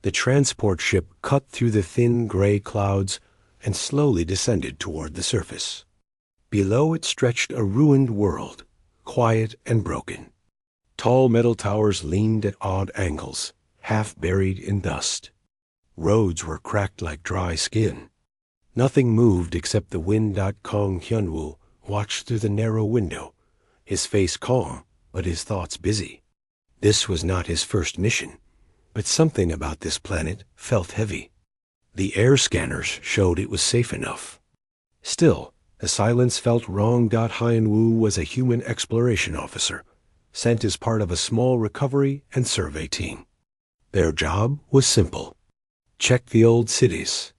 The transport ship cut through the thin gray clouds and slowly descended toward the surface. Below it stretched a ruined world, quiet and broken. Tall metal towers leaned at odd angles, half buried in dust. Roads were cracked like dry skin. Nothing moved except the wind. Kong Hyun-woo watched through the narrow window, his face calm, but his thoughts busy. This was not his first mission, but something about this planet felt heavy. The air scanners showed it was safe enough. Still, the silence felt wrong. Hyun-woo was a human exploration officer, sent as part of a small recovery and survey team. Their job was simple. Check the old cities.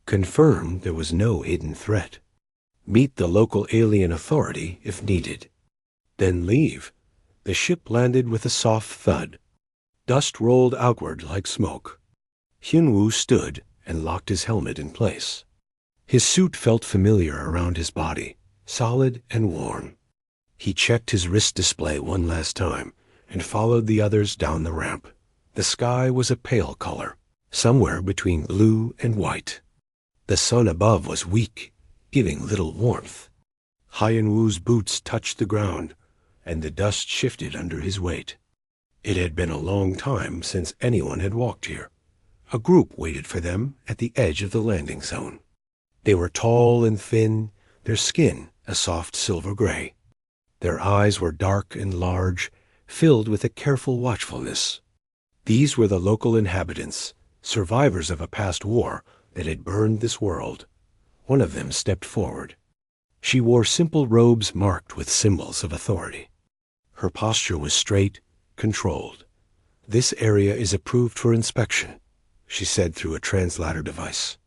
Confirm there was no hidden threat. Meet the local alien authority if needed. Then leave. The ship landed with a soft thud. Dust rolled outward like smoke. Hyun-woo stood and locked his helmet in place. His suit felt familiar around his body, solid and warm. He checked his wrist display one last time and followed the others down the ramp. The sky was a pale color, somewhere between blue and white. The sun above was weak, giving little warmth. Hyun-woo's boots touched the ground, and the dust shifted under his weight. It had been a long time since anyone had walked here. A group waited for them at the edge of the landing zone. They were tall and thin, their skin a soft silver gray. Their eyes were dark and large, filled with a careful watchfulness. These were the local inhabitants, survivors of a past war that had burned this world. One of them stepped forward. She wore simple robes marked with symbols of authority. Her posture was straight, controlled. "This area is approved for inspection," she said through a translator device.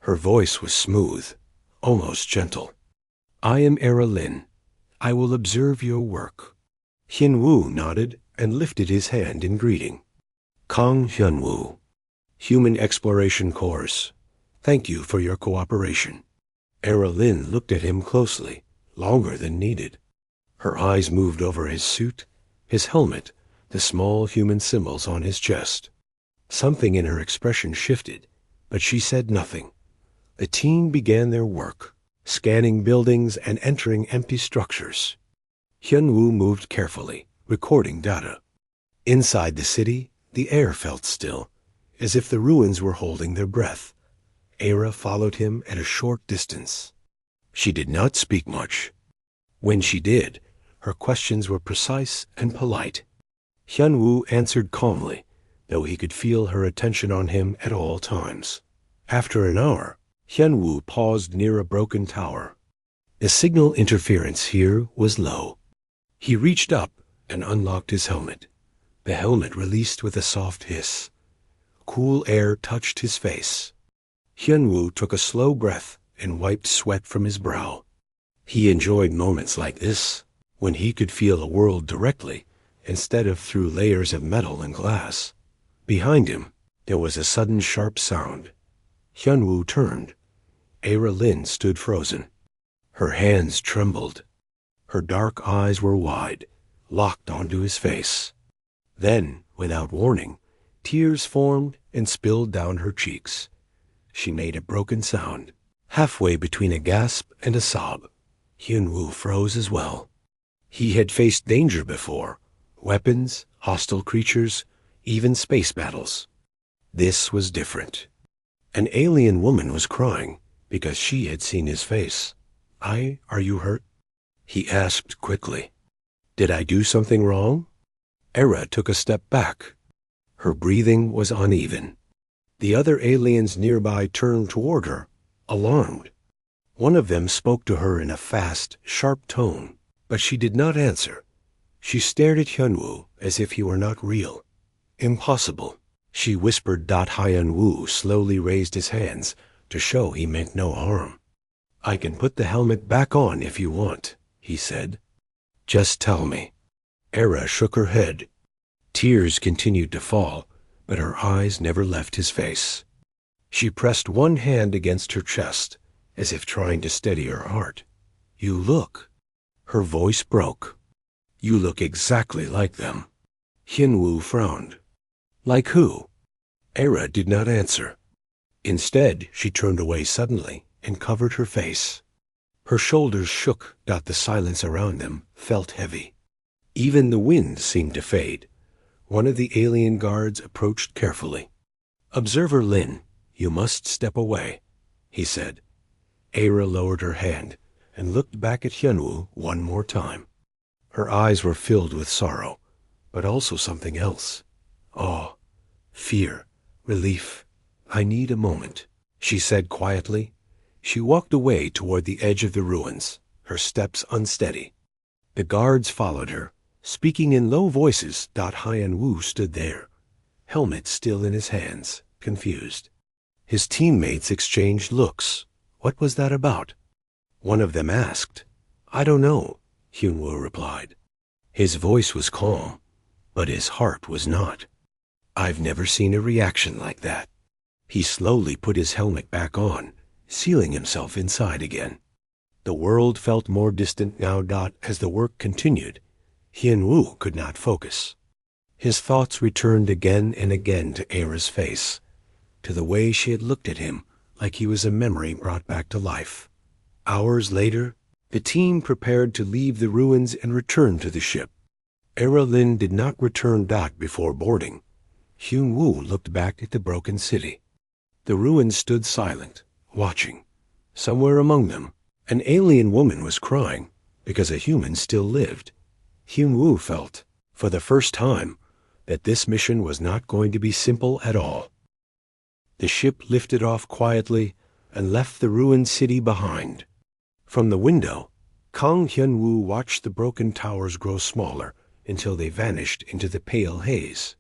Her voice was smooth, almost gentle. "I am Era Lin. I will observe your work." Hyun-woo nodded and lifted his hand in greeting. "Kong Hyun-woo, Human Exploration Course. Thank you for your cooperation." Era Lin looked at him closely, longer than needed. Her eyes moved over his suit, his helmet, the small human symbols on his chest. Something in her expression shifted, but she said nothing. The team began their work, scanning buildings and entering empty structures. Hyun-woo moved carefully, recording data. Inside the city, the air felt still, as if the ruins were holding their breath. Era followed him at a short distance. She did not speak much. When she did, her questions were precise and polite. Hyun-woo answered calmly, though he could feel her attention on him at all times. After an hour, Hyun-woo paused near a broken tower. The signal interference here was low. He reached up and unlocked his helmet. The helmet released with a soft hiss. Cool air touched his face. Hyun-woo took a slow breath and wiped sweat from his brow. He enjoyed moments like this, when he could feel a world directly, instead of through layers of metal and glass. Behind him, there was a sudden sharp sound. Hyun-woo turned. Era Lin stood frozen. Her hands trembled. Her dark eyes were wide, locked onto his face. Then, without warning, tears formed and spilled down her cheeks. She made a broken sound, halfway between a gasp and a sob. Hyun-woo froze as well. He had faced danger before, weapons, hostile creatures, even space battles. This was different. An alien woman was crying because she had seen his face. Are you hurt?" he asked quickly. "Did I do something wrong?" Era took a step back. Her breathing was uneven. The other aliens nearby turned toward her, alarmed. One of them spoke to her in a fast, sharp tone, but she did not answer. She stared at Hyun-woo as if he were not real. "Impossible," she whispered. Hyun-woo slowly raised his hands to show he meant no harm. "I can put the helmet back on if you want," he said. "Just tell me." Era shook her head. Tears continued to fall, but her eyes never left his face. She pressed one hand against her chest, as if trying to steady her heart. "You look." Her voice broke. "You look exactly like them." Hyun-woo frowned. "Like who?" Era did not answer. Instead, she turned away suddenly and covered her face. Her shoulders shook. The silence around them felt heavy. Even the wind seemed to fade. One of the alien guards approached carefully. "Observer Lin, you must step away," he said. Era lowered her hand and looked back at Hyunwoo one more time. Her eyes were filled with sorrow, but also something else. Awe, fear, relief. "I need a moment," she said quietly. She walked away toward the edge of the ruins, her steps unsteady. The guards followed her, speaking in low voices. Hyunwoo stood there, helmet still in his hands, confused. His teammates exchanged looks. What was that about? One of them asked. "I don't know," Hyunwoo replied. His voice was calm, but his heart was not. "I've never seen a reaction like that." He slowly put his helmet back on, sealing himself inside again. The world felt more distant now. As the work continued, Hyunwoo could not focus. His thoughts returned again and again to Era's face, to the way she had looked at him like he was a memory brought back to life. Hours later, the team prepared to leave the ruins and return to the ship. Era Lin did not return before boarding. Hyunwoo looked back at the broken city. The ruins stood silent, watching. Somewhere among them, an alien woman was crying because a human still lived. Hyunwoo felt, for the first time, that this mission was not going to be simple at all. The ship lifted off quietly and left the ruined city behind. From the window, Kang Hyunwoo watched the broken towers grow smaller until they vanished into the pale haze.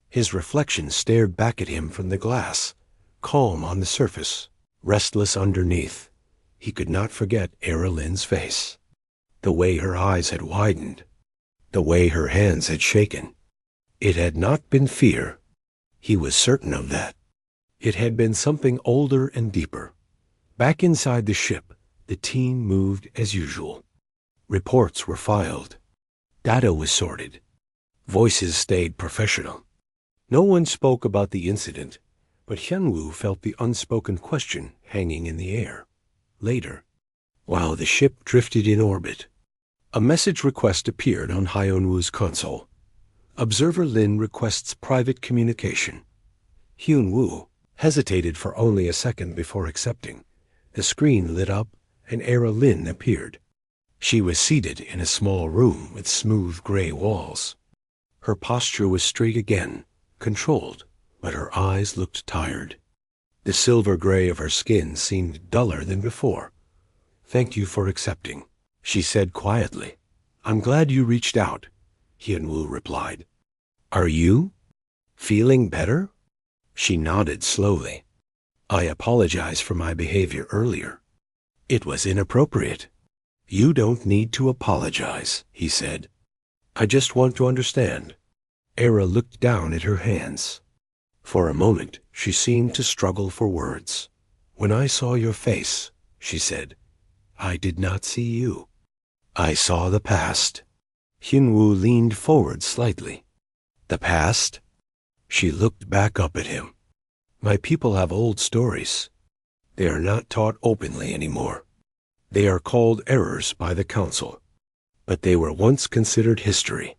His reflection stared back at him from the glass, calm on the surface, restless underneath. He could not forget Era Lin's face, the way her eyes had widened, the way her hands had shaken. It had not been fear. He was certain of that. It had been something older and deeper. Back inside the ship, the team moved as usual. Reports were filed. Data was sorted. Voices stayed professional. No one spoke about the incident, but Hyunwoo felt the unspoken question hanging in the air. Later, while the ship drifted in orbit, a message request appeared on Hyunwoo's console. "Observer Lin requests private communication." Hyunwoo hesitated for only a second before accepting. The screen lit up and Era Lin appeared. She was seated in a small room with smooth gray walls. Her posture was straight again, controlled, but her eyes looked tired. The silver gray of her skin seemed duller than before. "Thank you for accepting," she said quietly. "I'm glad you reached out," Hyunwoo replied. "Are you feeling better?" She nodded slowly. "I apologize for my behavior earlier. It was inappropriate." "You don't need to apologize," he said. "I just want to understand." Era looked down at her hands. For a moment, she seemed to struggle for words. "When I saw your face," she said, "I did not see you. I saw the past." Hyunwoo leaned forward slightly. "The past?" She looked back up at him. "My people have old stories. They are not taught openly anymore. They are called errors by the council, but they were once considered history."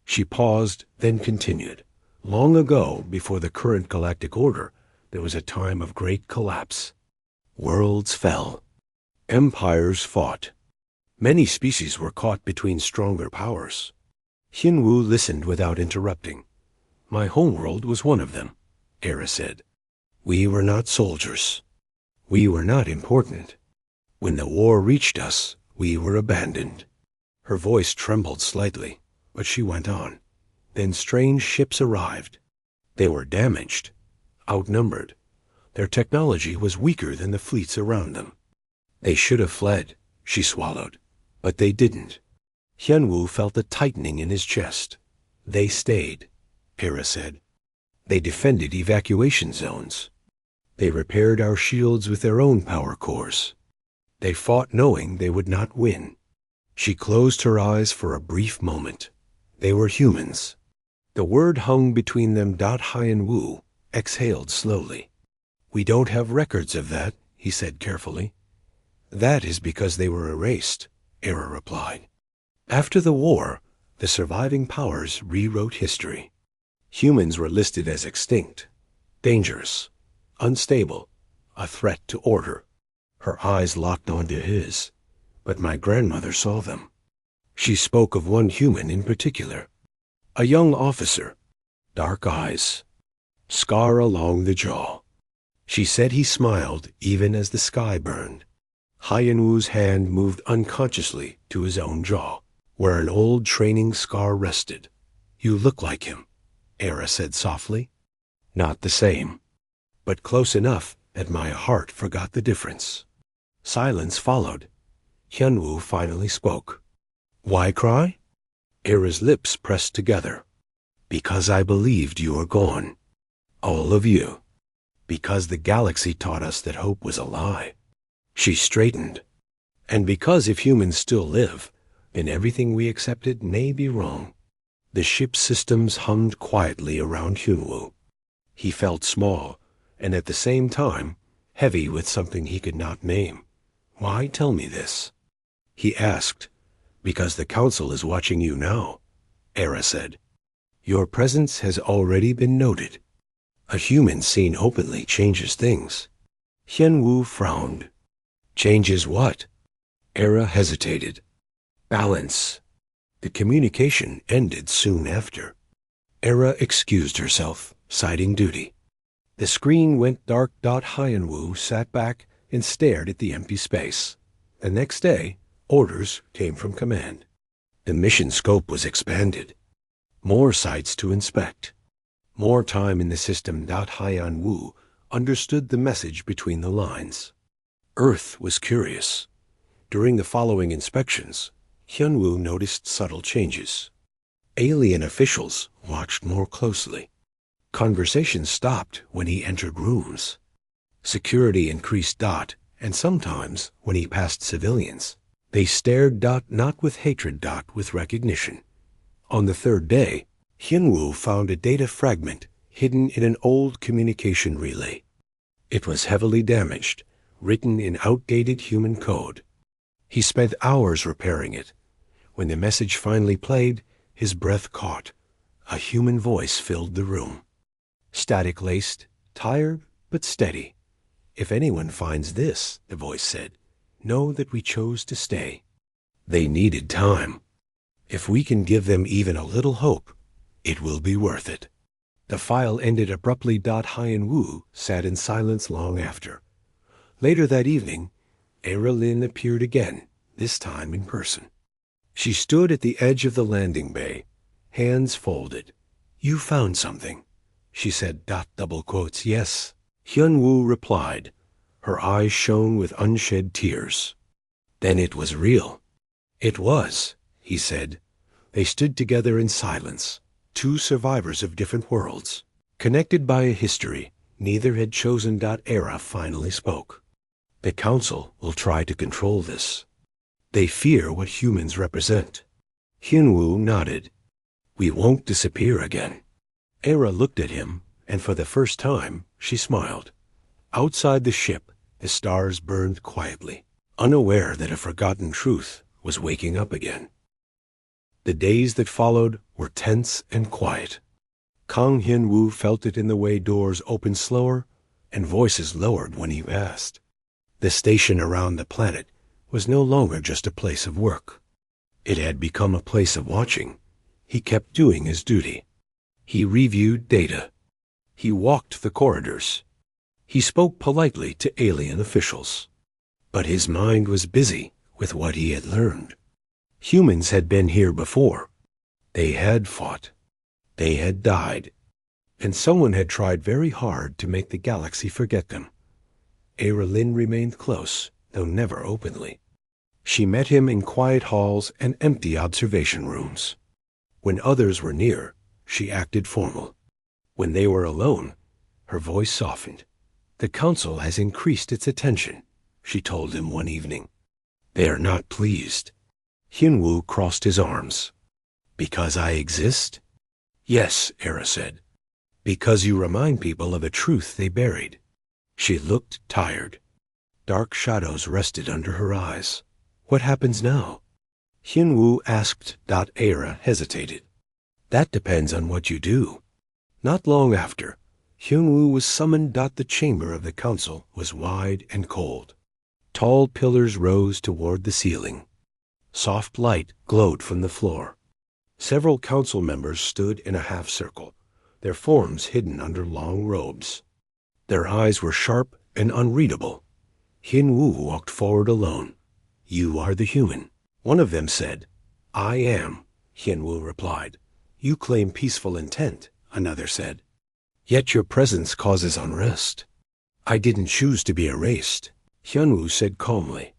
She paused, then continued. "Long ago, before the current galactic order, there was a time of great collapse. Worlds fell. Empires fought. Many species were caught between stronger powers." Hyunwoo listened without interrupting. "My homeworld was one of them," Era said. "We were not soldiers. We were not important. When the war reached us, we were abandoned." Her voice trembled slightly, but she went on. "Then strange ships arrived. They were damaged, outnumbered. Their technology was weaker than the fleets around them. They should have fled," she swallowed, "but they didn't." Hyunwoo felt a tightening in his chest. "They stayed," Era said. "They defended evacuation zones. They repaired our shields with their own power cores. They fought knowing they would not win." She closed her eyes for a brief moment. They were humans. The word hung between them. Hyunwoo exhaled slowly. "We don't have records of that," he said carefully. "That is because they were erased," Era replied. "After the war, the surviving powers rewrote history. Humans were listed as extinct, dangerous, unstable, a threat to order." Her eyes locked onto his, but my grandmother saw them. She spoke of one human in particular, a young officer, dark eyes, scar along the jaw. She said he smiled even as the sky burned. Hyen-Woo's hand moved unconsciously to his own jaw, where an old training scar rested. "You look like him," Era said softly. "Not the same, but close enough that my heart forgot the difference." Silence followed. Hyun-Woo finally spoke. "Why cry?" Era's lips pressed together. "Because I believed you were gone. All of you. Because the galaxy taught us that hope was a lie." She straightened. "And because if humans still live, then everything we accepted may be wrong." The ship's systems hummed quietly around Hyun-Woo. He felt small, and at the same time, heavy with something he could not name. "Why tell me this?" He asked. "Because the Council is watching you now," Era said. "Your presence has already been noted. A human seen openly changes things." Hyun-Woo frowned. "Changes what?" Era hesitated. "Balance." The communication ended soon after. Era excused herself, citing duty. The screen went dark. Hyun-Woo sat back and stared at the empty space. The next day, orders came from command. The mission scope was expanded. More sites to inspect. More time in the system. Hyun-Woo understood the message between the lines. Earth was curious. During the following inspections, Hyun-Woo noticed subtle changes. Alien officials watched more closely. Conversation stopped when he entered rooms. Security increased. And sometimes, when he passed civilians, they stared. Not with hatred. With recognition. On the third day, Hyun-Woo found a data fragment hidden in an old communication relay. It was heavily damaged, written in outdated human code. He spent hours repairing it. When the message finally played, his breath caught. A human voice filled the room. Static-laced, tired, but steady. "If anyone finds this," the voice said, "know that we chose to stay." They needed time. If we can give them even a little hope, it will be worth it. The file ended abruptly. Hyun-Woo sat in silence long after. Later that evening, Era Lin appeared again, this time in person. She stood at the edge of the landing bay, hands folded. "You found something," she said. Double quotes, "Yes." Hyun-Woo replied. Her eyes shone with unshed tears. "Then it was real." "It was," he said. They stood together in silence, two survivors of different worlds. Connected by a history neither had chosen. Era finally spoke. "The Council will try to control this. They fear what humans represent." Hyun-Woo nodded. "We won't disappear again." Era looked at him, and for the first time, she smiled. Outside the ship, the stars burned quietly, unaware that a forgotten truth was waking up again. The days that followed were tense and quiet. Kang Hyun-Woo felt it in the way doors opened slower and voices lowered when he passed. The station around the planet was no longer just a place of work. It had become a place of watching. He kept doing his duty. He reviewed data. He walked the corridors. He spoke politely to alien officials. But his mind was busy with what he had learned. Humans had been here before. They had fought. They had died. And someone had tried very hard to make the galaxy forget them. Era Lin remained close, though never openly. She met him in quiet halls and empty observation rooms. When others were near, she acted formal. When they were alone, her voice softened. "The Council has increased its attention," she told him one evening. "They are not pleased." Hyun-Woo crossed his arms. "Because I exist?" "Yes," Era said. Because you remind people of a truth they buried. She looked tired. Dark shadows rested under her eyes. What happens now? Hyunwoo asked. Era hesitated. That depends on what you do. Not long after, Hyunwoo was summoned. The chamber of the council was wide and cold. Tall pillars rose toward the ceiling. Soft light glowed from the floor. Several council members stood in a half circle, their forms hidden under long robes. Their eyes were sharp and unreadable. Hyunwoo walked forward alone. You are the human. One of them said. I am, Hyunwoo replied. You claim peaceful intent, another said. Yet your presence causes unrest. I didn't choose to be erased, Hyunwoo said calmly.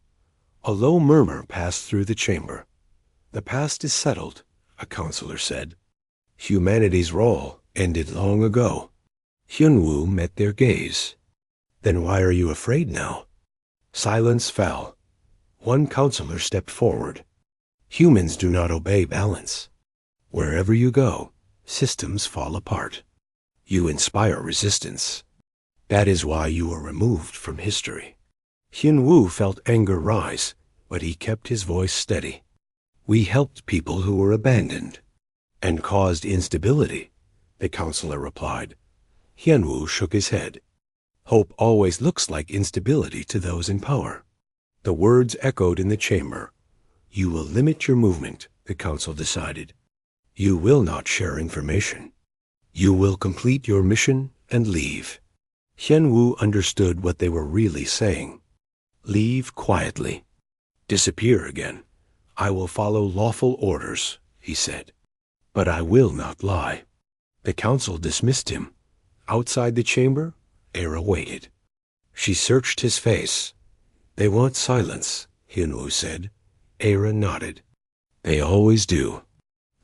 A low murmur passed through the chamber. The past is settled, a counselor said. Humanity's role ended long ago. Hyunwoo met their gaze. Then why are you afraid now? Silence fell. One counselor stepped forward. Humans do not obey balance. Wherever you go, systems fall apart. You inspire resistance. That is why you were removed from history. Hyunwoo felt anger rise, but he kept his voice steady. We helped people who were abandoned and caused instability, the counselor replied. Hyunwoo shook his head. Hope always looks like instability to those in power. The words echoed in the chamber. You will limit your movement, the council decided. You will not share information. You will complete your mission and leave. Hyunwoo understood what they were really saying. Leave quietly. Disappear again. I will follow lawful orders, he said. But I will not lie. The council dismissed him. Outside the chamber, Era waited. She searched his face. They want silence, Hyunwoo said. Era nodded. They always do.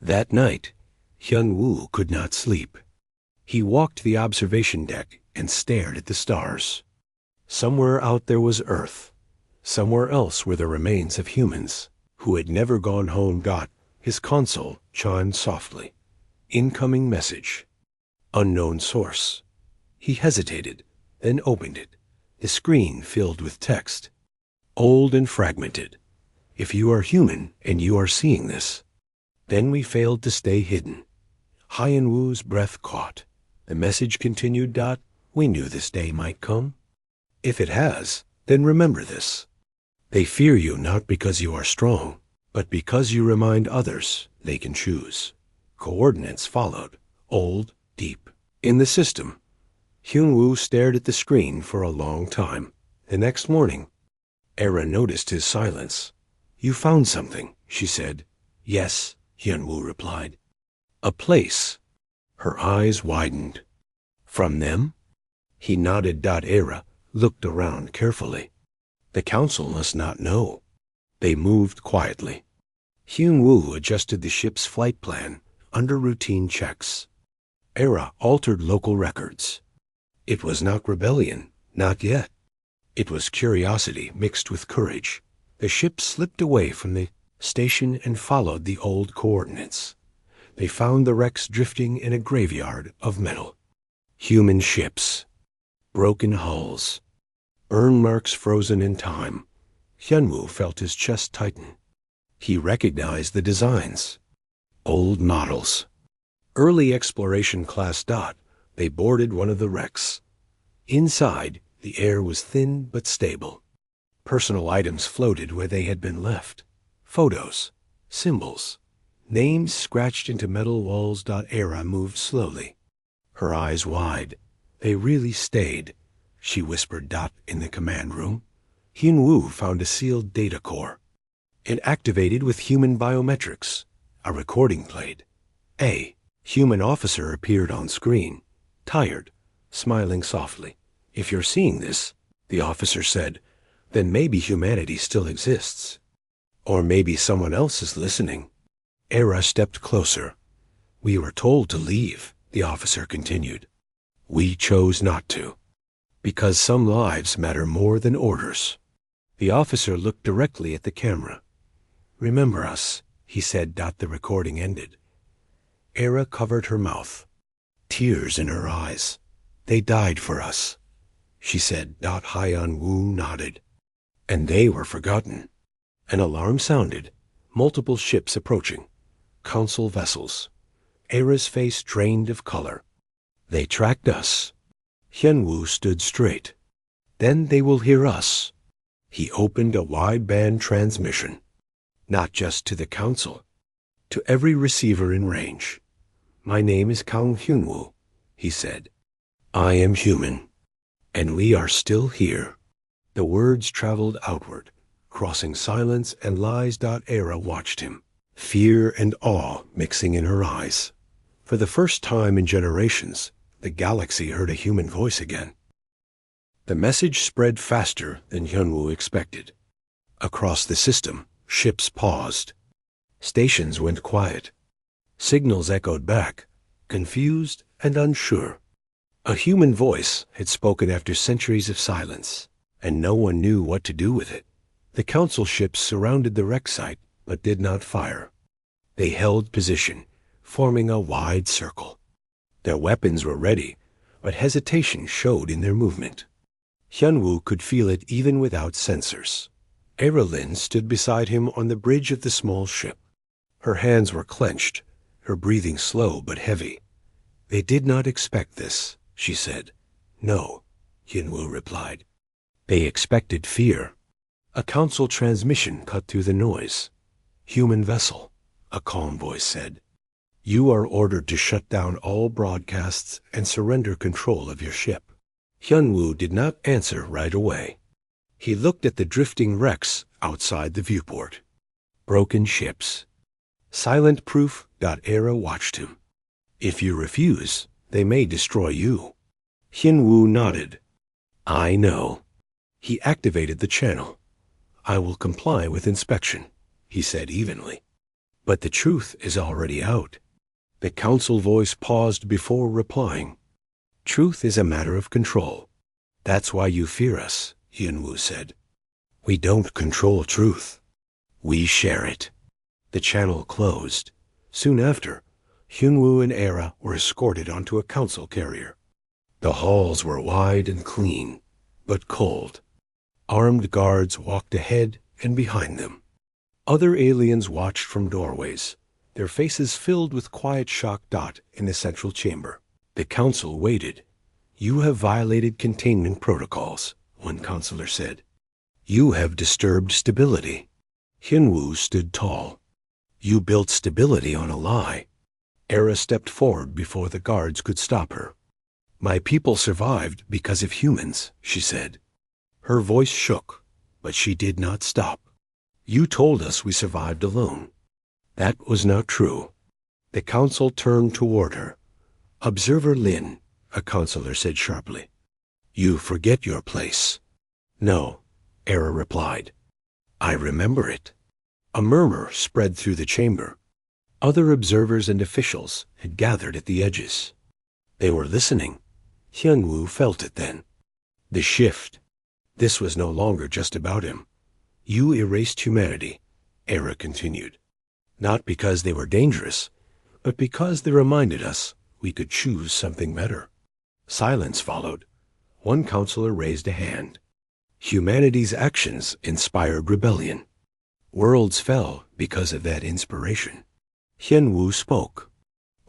That night, Hyunwoo could not sleep. He walked the observation deck and stared at the stars. Somewhere out there was Earth. Somewhere else were the remains of humans who had never gone home. His console chimed softly. Incoming message. Unknown source. He hesitated, then opened it. The screen filled with text. Old and fragmented. If you are human and you are seeing this, then we failed to stay hidden. Hyunwoo's breath caught. The message continued. We knew this day might come. If it has, then remember this. They fear you not because you are strong, but because you remind others they can choose. Coordinates followed, old, deep. In the system, Hyunwoo stared at the screen for a long time. The next morning, Era noticed his silence. You found something, she said. Yes, Hyunwoo replied. A place. Her eyes widened. From them? He nodded. Era looked around carefully. The council must not know. They moved quietly. Hyunwoo adjusted the ship's flight plan under routine checks. Era altered local records. It was not rebellion, not yet. It was curiosity mixed with courage. The ship slipped away from the station and followed the old coordinates. They found the wrecks drifting in a graveyard of metal. Human ships. Broken hulls. Burn marks frozen in time. Hyunwoo felt his chest tighten. He recognized the designs. Old models. Early exploration class. They boarded one of the wrecks. Inside, the air was thin but stable. Personal items floated where they had been left. Photos, symbols, names scratched into metal walls. Era moved slowly. Her eyes wide. They really stayed, she whispered. In the command room, Hyunwoo found a sealed data core. It activated with human biometrics. A recording played. A human officer appeared on screen, tired, smiling softly. If you're seeing this, the officer said, then maybe humanity still exists. Or maybe someone else is listening. Era stepped closer. We were told to leave, the officer continued. We chose not to. Because some lives matter more than orders. The officer looked directly at the camera. Remember us, he said. The recording ended. Era covered her mouth. tears in her eyes. They died for us, she said. Hyan Wu nodded. And they were forgotten. An alarm sounded. Multiple ships approaching. Council vessels. Era's face drained of color. They tracked us. Hyunwoo stood straight. Then they will hear us. He opened a wideband transmission. Not just to the council. To every receiver in range. My name is Kang Hyunwoo, he said. I am human. And we are still here. The words traveled outward, crossing silence and lies. Era watched him, fear and awe mixing in her eyes. For the first time in generations, the galaxy heard a human voice again. The message spread faster than Hyunwoo expected. Across the system, ships paused. Stations went quiet. Signals echoed back, confused and unsure. A human voice had spoken after centuries of silence, and no one knew what to do with it. The council ships surrounded the wreck site, but did not fire. They held position, forming a wide circle. Their weapons were ready, but hesitation showed in their movement. Hyunwoo could feel it even without sensors. Eralyn stood beside him on the bridge of the small ship. Her hands were clenched, her breathing slow but heavy. They did not expect this, she said. No, Hyunwoo replied. They expected fear. A council transmission cut through the noise. Human vessel, a calm voice said. You are ordered to shut down all broadcasts and surrender control of your ship. Hyunwoo did not answer right away. He looked at the drifting wrecks outside the viewport. Broken ships. Silent proof. Era watched him. If you refuse, they may destroy you. Hyunwoo nodded. I know. He activated the channel. I will comply with inspection, he said evenly. But the truth is already out. The council voice paused before replying. Truth is a matter of control. That's why you fear us, Hyunwoo said. We don't control truth. We share it. The channel closed. Soon after, Hyunwoo and Era were escorted onto a council carrier. The halls were wide and clean, but cold. Armed guards walked ahead and behind them. Other aliens watched from doorways, their faces filled with quiet shock. In the central chamber, the council waited. You have violated containment protocols, one counselor said. You have disturbed stability. Hyunwoo stood tall. You built stability on a lie. Era stepped forward before the guards could stop her. My people survived because of humans, she said. Her voice shook, but she did not stop. You told us we survived alone. That was not true. The council turned toward her. Observer Lin, a counselor said sharply. You forget your place. No, Era replied. I remember it. A murmur spread through the chamber. Other observers and officials had gathered at the edges. They were listening. Hyunwoo felt it then. The shift. This was no longer just about him. You erased humanity, Era continued. Not because they were dangerous, but because they reminded us we could choose something better. Silence followed. One counselor raised a hand. Humanity's actions inspired rebellion. Worlds fell because of that inspiration. Hyunwoo spoke.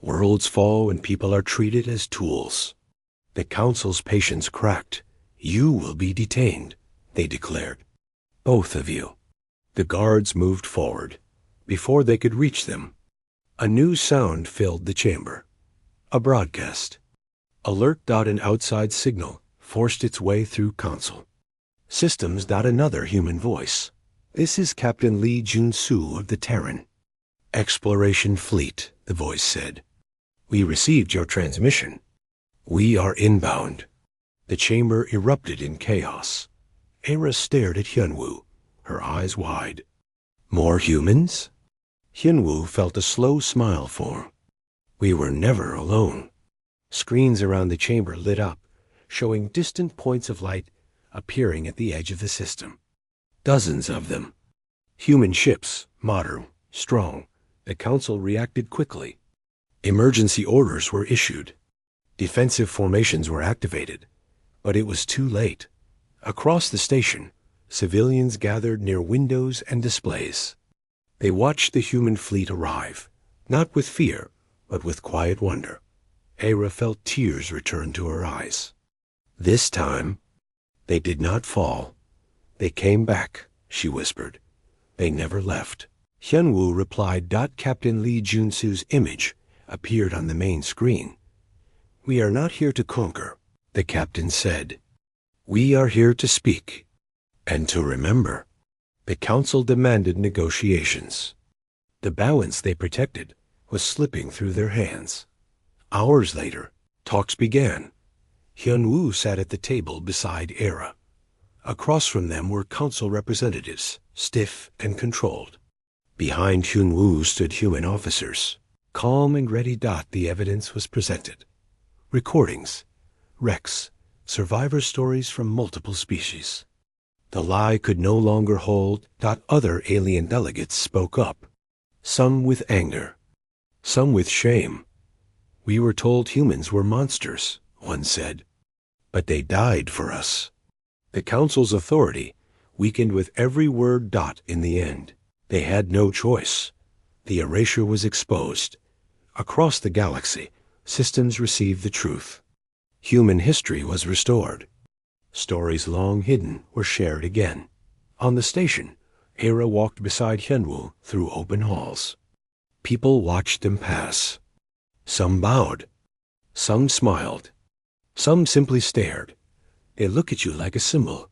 Worlds fall when people are treated as tools. The council's patience cracked. You will be detained, they declared. Both of you. The guards moved forward. Before they could reach them, a new sound filled the chamber. A broadcast. Alert. An outside signal forced its way through council. Systems. Another human voice. This is Captain Lee Jun-soo of the Terran. Exploration Fleet, the voice said. We received your transmission. We are inbound. The chamber erupted in chaos. Era stared at Hyunwoo, her eyes wide. More humans? Hyunwoo felt a slow smile form. We were never alone. Screens around the chamber lit up, showing distant points of light appearing at the edge of the system. Dozens of them. Human ships, modern, strong. The council reacted quickly. Emergency orders were issued. Defensive formations were activated, but it was too late. Across the station, civilians gathered near windows and displays. They watched the human fleet arrive, not with fear, but with quiet wonder. Era felt tears return to her eyes. This time, they did not fall. They came back, she whispered. They never left. Hyunwoo replied. Captain Lee Junsu's image appeared on the main screen. We are not here to conquer, the captain said. We are here to speak and to remember. The council demanded negotiations. The balance they protected was slipping through their hands. Hours later, talks began. Hyunwoo sat at the table beside Era. Across from them were council representatives, stiff and controlled. Behind Hyunwoo stood human officers, calm and ready. The evidence was presented. Recordings, wrecks, survivor stories from multiple species. The lie could no longer hold. Other alien delegates spoke up, some with anger, some with shame. We were told humans were monsters, one said, but they died for us. The council's authority weakened with every word. In the end, they had no choice. The erasure was exposed. Across the galaxy, systems received the truth. Human history was restored. Stories long hidden were shared again. On the station, Era walked beside Hyunwoo through open halls. People watched them pass. Some bowed. Some smiled. Some simply stared. They look at you like a symbol.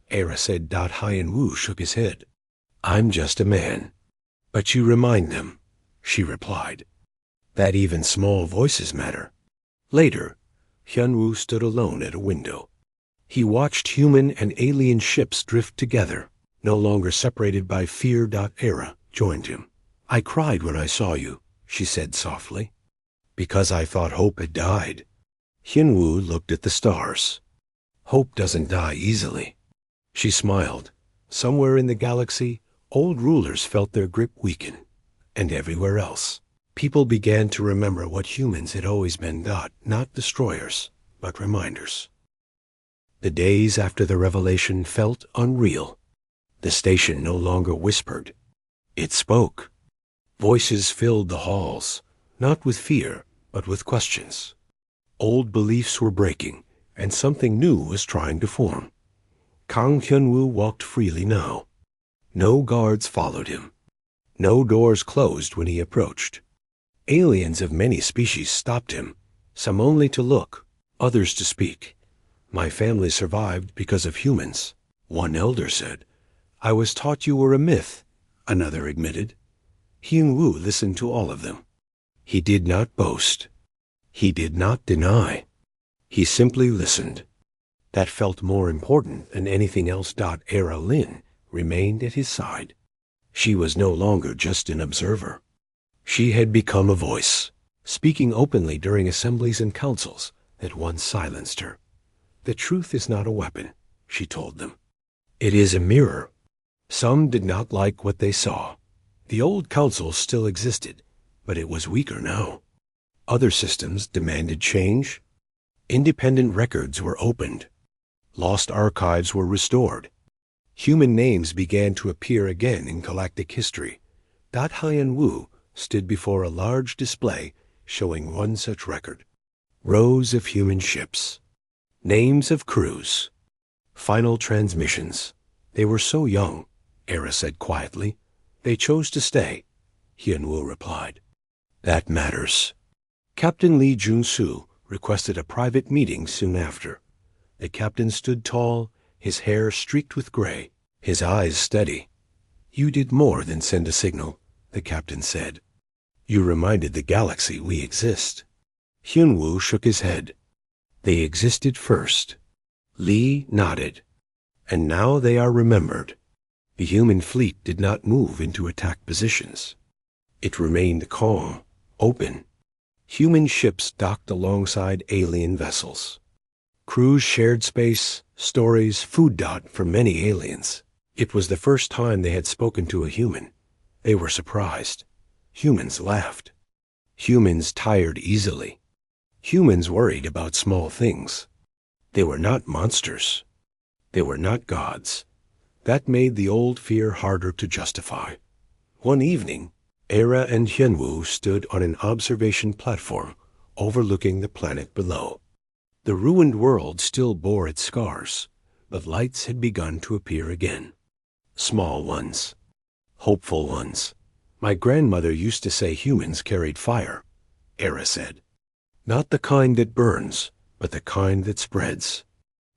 Era said. Hyunwoo shook his head. I'm just a man. But you remind them, she replied, that even small voices matter. Later, Hyunwoo stood alone at a window. He watched human and alien ships drift together, no longer separated by fear. Era joined him. I cried when I saw you, she said softly, because I thought hope had died. Hyunwoo looked at the stars. Hope doesn't die easily. She smiled. Somewhere in the galaxy, old rulers felt their grip weaken, and everywhere else, people began to remember what humans had always been. Not destroyers, but reminders. The days after the revelation felt unreal. The station no longer whispered. It spoke. Voices filled the halls, not with fear, but with questions. Old beliefs were breaking, and something new was trying to form. Kang Hyunwoo walked freely now. No guards followed him. No doors closed when he approached. Aliens of many species stopped him, some only to look, others to speak. My family survived because of humans, one elder said. I was taught you were a myth, another admitted. Hyunwoo listened to all of them. He did not boast. He did not deny. He simply listened. That felt more important than anything else. Era Lin remained at his side. She was no longer just an observer. She had become a voice, speaking openly during assemblies and councils that once silenced her. The truth is not a weapon, she told them. It is a mirror. Some did not like what they saw. The old council still existed, but it was weaker now. Other systems demanded change. Independent records were opened. Lost archives were restored. Human names began to appear again in galactic history. Hyunwoo stood before a large display showing one such record. Rows of human ships. Names of crews. Final transmissions. They were so young, Era said quietly. They chose to stay, Hyunwoo replied. That matters. Captain Lee Junsu requested a private meeting soon after. The captain stood tall, his hair streaked with gray, his eyes steady. You did more than send a signal, the captain said. You reminded the galaxy we exist. Hyunwoo shook his head. They existed first. Lee nodded. And now they are remembered. The human fleet did not move into attack positions. It remained calm, open. Human ships docked alongside alien vessels. Crews shared space, stories, food. For many aliens, it was the first time they had spoken to a human. They were surprised. Humans laughed. Humans tired easily. Humans worried about small things. They were not monsters. They were not gods. That made the old fear harder to justify. One evening, Era and Hyunwoo stood on an observation platform overlooking the planet below. The ruined world still bore its scars, but lights had begun to appear again. Small ones. Hopeful ones. My grandmother used to say humans carried fire, Era said. Not the kind that burns, but the kind that spreads.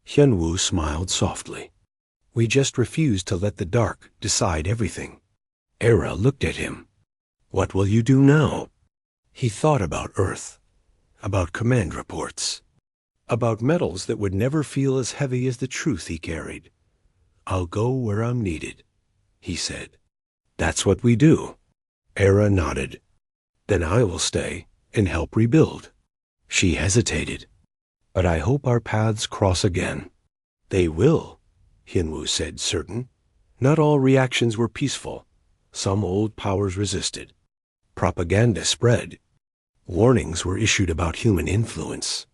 Hyunwoo smiled softly. We just refuse to let the dark decide everything. Era looked at him. What will you do now? He thought about Earth, about command reports, about medals that would never feel as heavy as the truth he carried. I'll go where I'm needed, he said. That's what we do. Era nodded. Then I will stay and help rebuild. She hesitated. But I hope our paths cross again. They will, Hyunwoo said, certain. Not all reactions were peaceful. Some old powers resisted. Propaganda spread. Warnings were issued about human influence.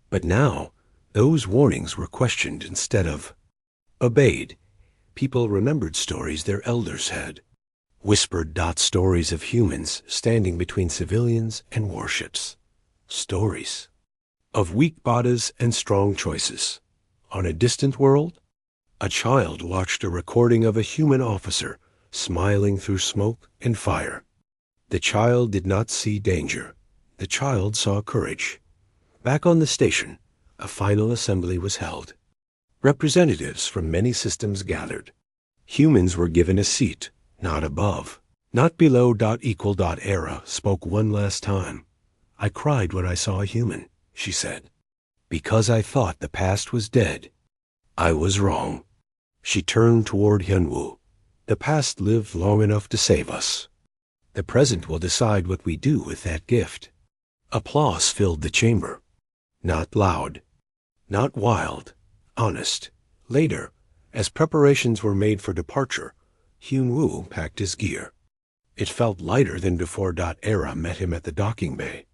But now, those warnings were questioned instead of obeyed. People remembered stories their elders had. Whispered stories of humans standing between civilians and warships. Stories of weak bodies and strong choices. On a distant world, a child watched a recording of a human officer smiling through smoke and fire. The child did not see danger. The child saw courage. Back on the station, a final assembly was held. Representatives from many systems gathered. Humans were given a seat, not above, not below. Era spoke one last time. I cried when I saw a human, she said, because I thought the past was dead. I was wrong. She turned toward Hyunwoo. The past lived long enough to save us. The present will decide what we do with that gift. Applause filled the chamber. Not loud, not wild, honest. Later, as preparations were made for departure, Hyunwoo packed his gear. It felt lighter than before. Era met him at the docking bay.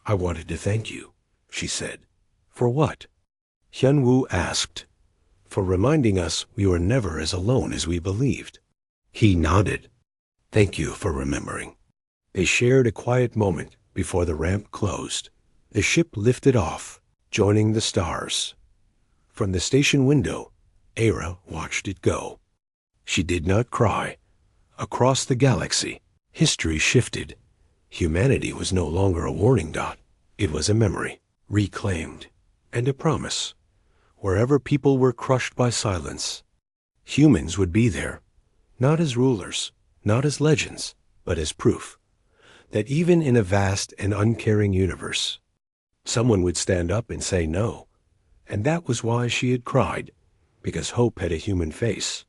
I wanted to thank you, she said. For what? Hyunwoo asked. For reminding us we were never as alone as we believed. He nodded. Thank you for remembering. They shared a quiet moment before the ramp closed. The ship lifted off, joining the stars. From the station window, Era watched it go. She did not cry. Across the galaxy, history shifted. Humanity was no longer a warning dot. It was a memory, reclaimed, and a promise. Wherever people were crushed by silence, humans would be there, not as rulers, not as legends, but as proof that even in a vast and uncaring universe, someone would stand up and say no. And that was why she had cried, because hope had a human face.